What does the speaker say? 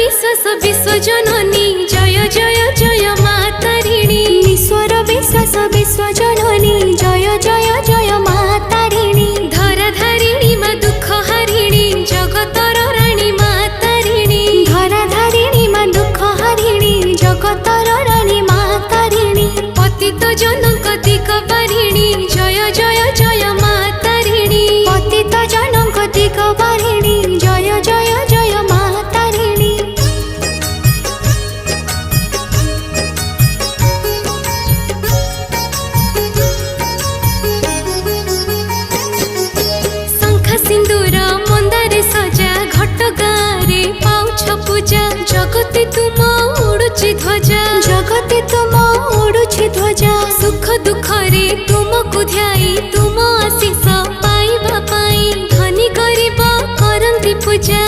विश्वास विश्वजननी जय जय जय मा तारिणी। ईश्वर विश्वास विश्वजननी जय जय जय मा तारिणी। धराधारिणी मा दुख हारिणी जगतर राणी मा तारिणी। धराधारिणी मा दुख हारिणी जगतर राणी मा तारिणी। पतित जनक दिग बारिणी जय जय जय मा तारिणी। पतित जनक दिग बारिणी जय जय जय मा तारिणी। शंख सिंदूर मंदारे सजा घट गारे पाउछ पूजा। जगति तुम उड़ुची ध्वजा जगति तुम उड़ुछि ध्वजा। सुख दुख रे तुमको ध्याई तुम आशीष पाइबा पाई। धनी गरीब करंती पूजा